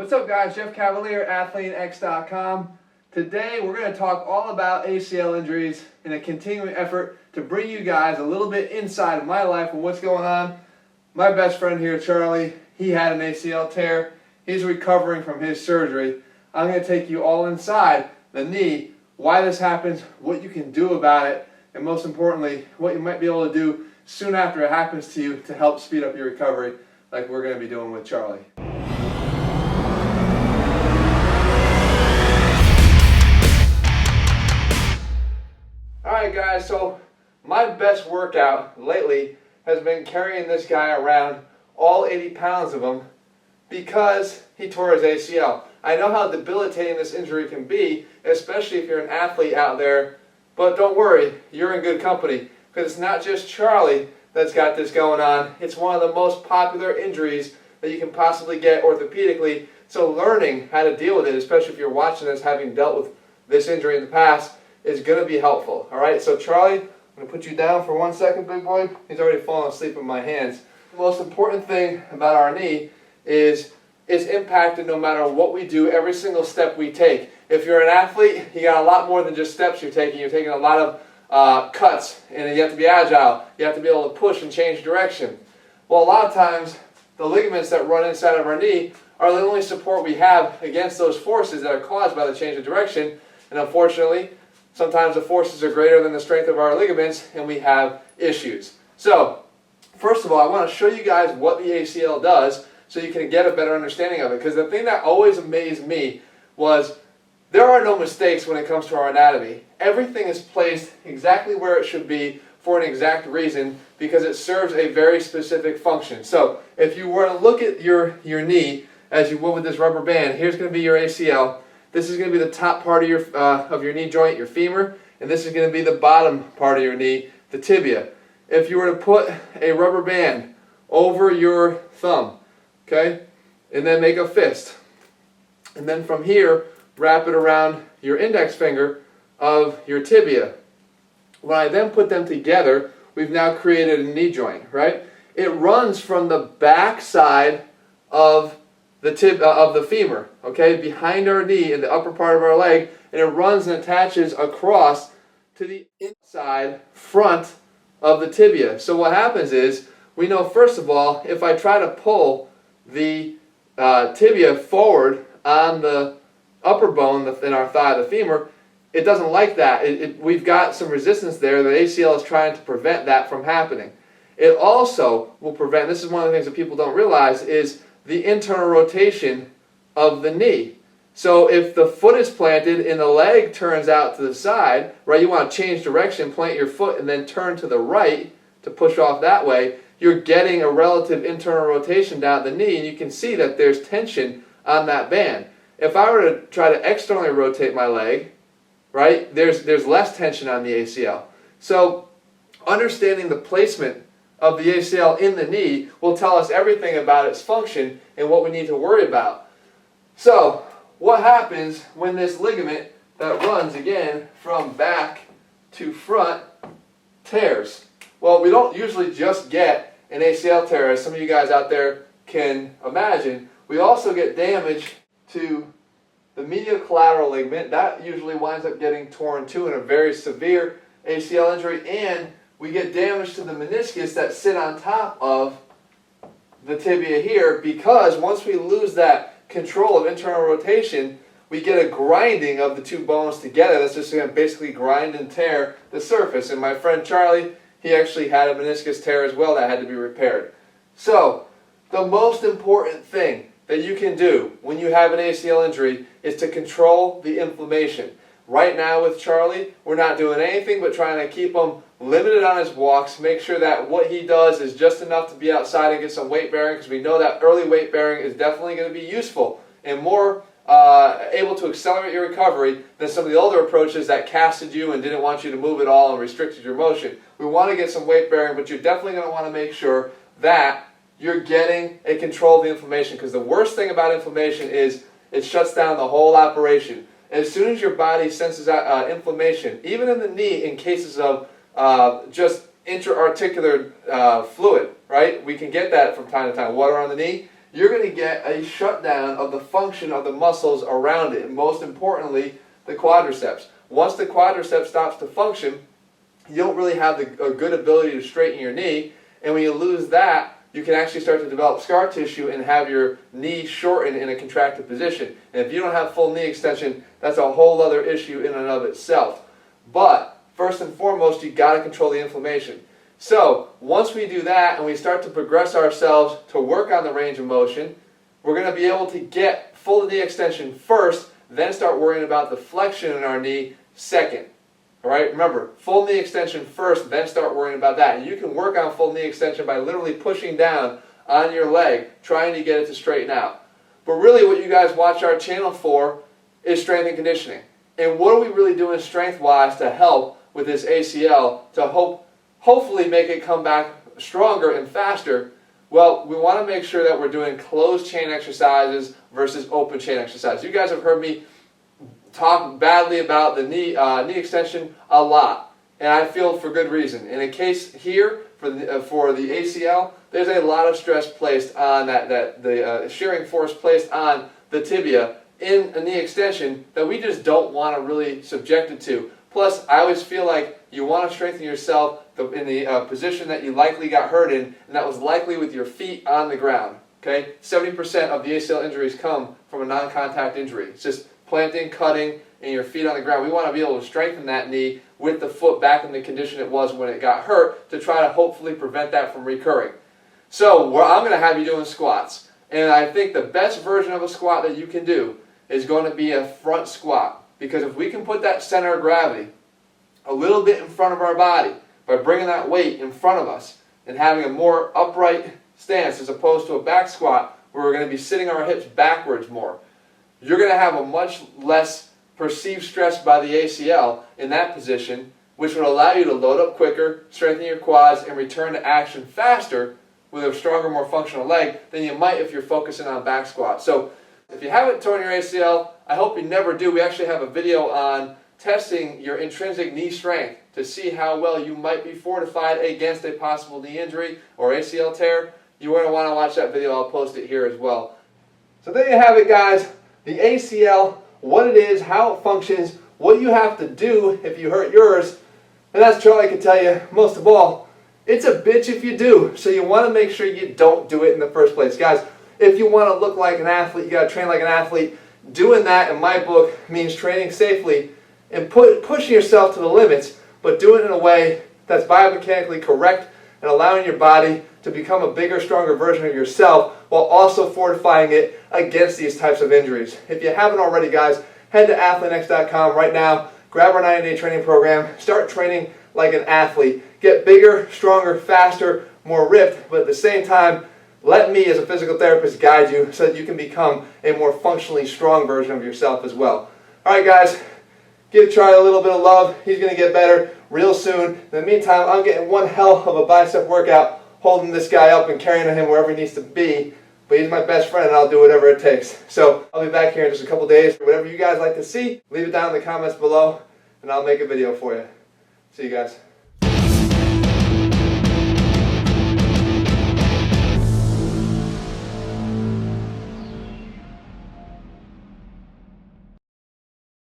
What's up, guys? Jeff Cavalier, ATHLEAN-X.com. Today we're going to talk all about ACL injuries in a continuing effort to bring you guys a little bit inside of my life and what's going on. My best friend here, Charlie, he had an ACL tear. He's recovering from his surgery. I'm going to take you all inside the knee, why this happens, what you can do about it, and most importantly, what you might be able to do soon after it happens to you to help speed up your recovery, like we're going to be doing with Charlie. Alright guys, so my best workout lately has been carrying this guy around, all 80 pounds of him, because he tore his ACL. I know how debilitating this injury can be, especially if you're an athlete out there, but don't worry, you're in good company, because it's not just Charlie that's got this going on. It's one of the most popular injuries that you can possibly get orthopedically, so learning how to deal with it, especially if you're watching this having dealt with this injury in the past, is going to be helpful. Alright, so Charlie, I'm going to put you down for 1 second, big boy. He's already fallen asleep in my hands. The most important thing about our knee is it's impacted no matter what we do, every single step we take. If you're an athlete, you got a lot more than just steps you're taking. You're taking a lot of cuts, and you have to be agile. You have to be able to push and change direction. Well, a lot of times, the ligaments that run inside of our knee are the only support we have against those forces that are caused by the change of direction, and unfortunately, sometimes the forces are greater than the strength of our ligaments and we have issues. So, first of all, I want to show you guys what the ACL does so you can get a better understanding of it. Because the thing that always amazed me was there are no mistakes when it comes to our anatomy. Everything is placed exactly where it should be for an exact reason because it serves a very specific function. So, if you were to look at your knee as you would with this rubber band, here's going to be your ACL. This is going to be the top part of your knee joint, your femur, and this is going to be the bottom part of your knee, the tibia. If you were to put a rubber band over your thumb, okay, and then make a fist, and then from here, wrap it around your index finger of your tibia. When I then put them together, we've now created a knee joint, right? It runs from the back side of the femur, okay, behind our knee in the upper part of our leg, and it runs and attaches across to the inside front of the tibia. So what happens is, we know first of all, if I try to pull the tibia forward on the upper bone in our thigh, the femur, it doesn't like that. We've got some resistance there. The ACL is trying to prevent that from happening. It also will prevent, this is one of the things that people don't realize, is the internal rotation of the knee. So if the foot is planted and the leg turns out to the side, right, you want to change direction, plant your foot and then turn to the right to push off that way, you're getting a relative internal rotation down the knee, and you can see that there's tension on that band. If I were to try to externally rotate my leg, right, there's less tension on the ACL. So understanding the placement of the ACL in the knee will tell us everything about its function and what we need to worry about. So, what happens when this ligament that runs, again, from back to front tears? Well, we don't usually just get an ACL tear, as some of you guys out there can imagine. We also get damage to the medial collateral ligament. That usually winds up getting torn too in a very severe ACL injury, and we get damage to the meniscus that sit on top of the tibia here, because once we lose that control of internal rotation, we get a grinding of the two bones together. That's just going to basically grind and tear the surface. And my friend Charlie, he actually had a meniscus tear as well that had to be repaired. So, the most important thing that you can do when you have an ACL injury is to control the inflammation. Right now with Charlie, we're not doing anything but trying to keep him limited on his walks, make sure that what he does is just enough to be outside and get some weight bearing, because we know that early weight bearing is definitely going to be useful and more able to accelerate your recovery than some of the older approaches that casted you and didn't want you to move at all and restricted your motion. We want to get some weight bearing, but you're definitely going to want to make sure that you're getting a control of the inflammation, because the worst thing about inflammation is it shuts down the whole operation. As soon as your body senses inflammation, even in the knee in cases of just intra-articular fluid, right? We can get that from time to time. Water on the knee, you're going to get a shutdown of the function of the muscles around it, and most importantly, the quadriceps. Once the quadriceps stops to function, you don't really have a good ability to straighten your knee, and when you lose that, you can actually start to develop scar tissue and have your knee shorten in a contracted position. And if you don't have full knee extension, that's a whole other issue in and of itself. But first and foremost, you got to control the inflammation. So once we do that and we start to progress ourselves to work on the range of motion, we're going to be able to get full knee extension first, then start worrying about the flexion in our knee second. All right, remember, full knee extension first, then start worrying about that. And you can work on full knee extension by literally pushing down on your leg, trying to get it to straighten out. But really what you guys watch our channel for is strength and conditioning. And what are we really doing strength-wise to help with this ACL to hopefully make it come back stronger and faster? Well, we want to make sure that we're doing closed chain exercises versus open chain exercises. You guys have heard me talk badly about the knee extension a lot, and I feel for good reason. In a case here for the ACL, there's a lot of stress placed on the shearing force placed on the tibia in a knee extension that we just don't want to really subject it to. Plus, I always feel like you want to strengthen yourself in the position that you likely got hurt in, and that was likely with your feet on the ground. Okay, 70% of the ACL injuries come from a non-contact injury. It's just planting, cutting, and your feet on the ground. We want to be able to strengthen that knee with the foot back in the condition it was when it got hurt to try to hopefully prevent that from recurring. So I'm going to have you doing squats. And I think the best version of a squat that you can do is going to be a front squat. Because if we can put that center of gravity a little bit in front of our body by bringing that weight in front of us and having a more upright stance as opposed to a back squat where we're going to be sitting our hips backwards more, you're going to have a much less perceived stress by the ACL in that position, which would allow you to load up quicker, strengthen your quads, and return to action faster with a stronger, more functional leg than you might if you're focusing on back squat. So if you haven't torn your ACL, I hope you never do. We actually have a video on testing your intrinsic knee strength to see how well you might be fortified against a possible knee injury or ACL tear. You're going to want to watch that video. I'll post it here as well. So there you have it, guys. The ACL, what it is, how it functions, what you have to do if you hurt yours. And as Charlie can tell you, most of all, it's a bitch if you do. So you want to make sure you don't do it in the first place. Guys, if you want to look like an athlete, you got to train like an athlete. Doing that, in my book, means training safely and pushing yourself to the limits, but do it in a way that's biomechanically correct and allowing your body to become a bigger, stronger version of yourself while also fortifying it against these types of injuries. If you haven't already, guys, head to ATHLEAN-X.com right now, grab our 90-day training program, start training like an athlete. Get bigger, stronger, faster, more ripped, but at the same time, let me as a physical therapist guide you so that you can become a more functionally strong version of yourself as well. Alright guys, give Charlie a little bit of love. He's going to get better real soon. In the meantime, I'm getting one hell of a bicep workout holding this guy up and carrying him wherever he needs to be. But he's my best friend and I'll do whatever it takes. So I'll be back here in just a couple days. Whatever you guys like to see, leave it down in the comments below and I'll make a video for you. See you guys.